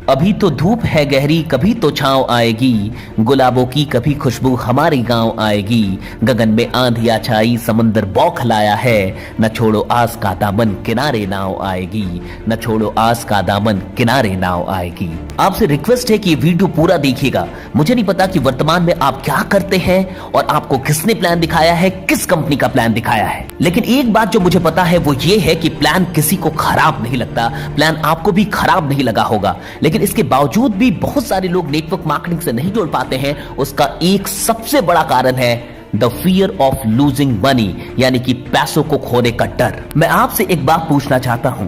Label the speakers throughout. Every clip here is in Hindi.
Speaker 1: अभी तो धूप है गहरी, कभी तो छांव आएगी, गुलाबों की कभी खुशबू हमारे गांव आएगी। गगन में आंधिया छाई, समंदर बौखलाया है, न छोड़ो आस का दामन किनारे नाव आएगी, न छोड़ो आस का दामन किनारे नाव आएगी। आपसे रिक्वेस्ट है कि ये वीडियो पूरा देखिएगा। मुझे नहीं पता कि वर्तमान में आप क्या करते हैं और आपको किसने प्लान दिखाया है, किस कंपनी का प्लान दिखाया है, लेकिन एक बात जो मुझे पता है वो ये है कि प्लान किसी को खराब नहीं लगता, प्लान आपको भी खराब नहीं लगा होगा। लेकिन इसके बावजूद भी बहुत सारे लोग नेटवर्क मार्केटिंग से नहीं जुड़ पाते हैं। उसका एक सबसे बड़ा कारण है the fear of losing money, यानी कि पैसों को खोने का डर। मैं आपसे एक बात पूछना चाहता हूं,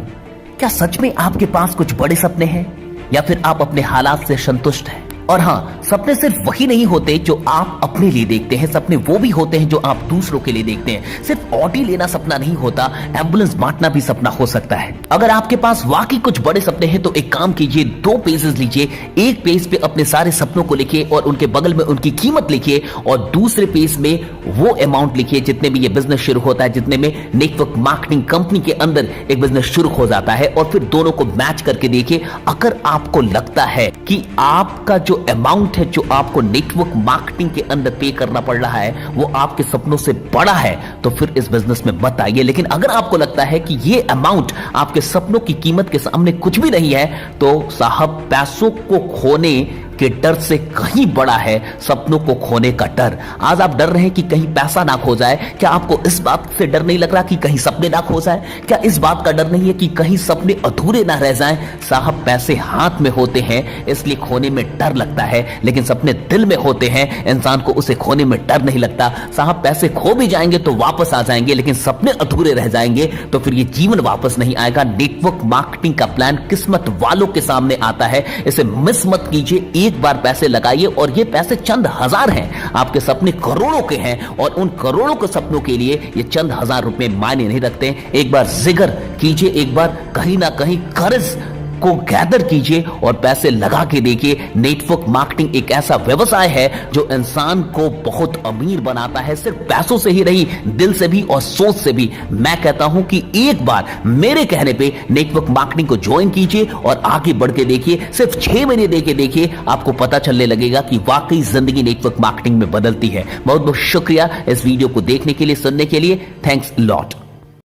Speaker 1: क्या सच में आपके पास कुछ बड़े सपने हैं या फिर आप अपने हालात से संतुष्ट हैं? और हाँ, सपने सिर्फ वही नहीं होते जो आप अपने लिए देखते हैं, सपने वो भी होते हैं जो आप दूसरों के लिए देखते हैं। सिर्फ ऑडी लेना सपना नहीं होता, एम्बुलेंस बांटना भी सपना हो सकता है। अगर आपके पास वाकई कुछ बड़े सपने हैं तो एक काम कीजिए, 2 पेजेस लीजिए, एक पेज पे अपने सारे सपनों को लिखिए और उनके बगल में उनकी कीमत लिखिए, और दूसरे पेज में वो अमाउंट लिखिए जितने में ये बिजनेस शुरू होता है, जितने में नेटवर्क मार्केटिंग कंपनी के अंदर एक बिजनेस शुरू हो जाता है, और फिर दोनों को मैच करके देखिए। अगर आपको लगता है कि आपका जो अमाउंट है जो आपको नेटवर्क मार्केटिंग के अंदर पे करना पड़ रहा है वो आपके सपनों से बड़ा है, तो फिर इस बिजनेस में मत आइए। लेकिन अगर आपको लगता है कि ये अमाउंट आपके सपनों की कीमत के सामने कुछ भी नहीं है, तो साहब, पैसों को खोने के डर से कहीं बड़ा है सपनों को खोने का डर। आज आप डर रहे हैं कि कहीं पैसा ना खो जाए, क्या आपको इस बात से डर नहीं लग रहा कि कहीं सपने ना खो जाए? क्या इस बात का डर नहीं है कि कहीं सपने अधूरे ना रह जाएं? साहब, पैसे हाथ में होते हैं इसलिए खोने में डर लगता है, लेकिन सपने दिल में होते हैं, इंसान को उसे खोने में डर नहीं लगता। साहब, पैसे खो भी जाएंगे तो वापस आ जाएंगे, लेकिन सपने अधूरे रह जाएंगे तो फिर ये जीवन वापस नहीं आएगा। नेटवर्क मार्केटिंग का प्लान किस्मत वालों के सामने आता है, इसे मिस मत कीजिए। एक बार पैसे लगाइए और ये पैसे चंद हजार हैं, आपके सपने करोड़ों के हैं, और उन करोड़ों के सपनों के लिए ये चंद हजार रुपए मायने नहीं रखते। एक बार जिक्र कीजिए, एक बार कहीं ना कहीं कर्ज को गैदर कीजिए और पैसे लगा के देखिए। नेटवर्क मार्केटिंग एक ऐसा व्यवसाय है जो इंसान को बहुत अमीर बनाता है, सिर्फ पैसों से ही नहीं, दिल से भी और सोच से भी। मैं कहता हूं कि एक बार मेरे कहने पे नेटवर्क मार्केटिंग को ज्वाइन कीजिए और आगे बढ़ के देखिए। सिर्फ 6 महीने दे के देखिए, आपको पता चलने लगेगा कि वाकई जिंदगी नेटवर्क मार्केटिंग में बदलती है। बहुत बहुत शुक्रिया इस वीडियो को देखने के लिए, सुनने के लिए। Thanks lot.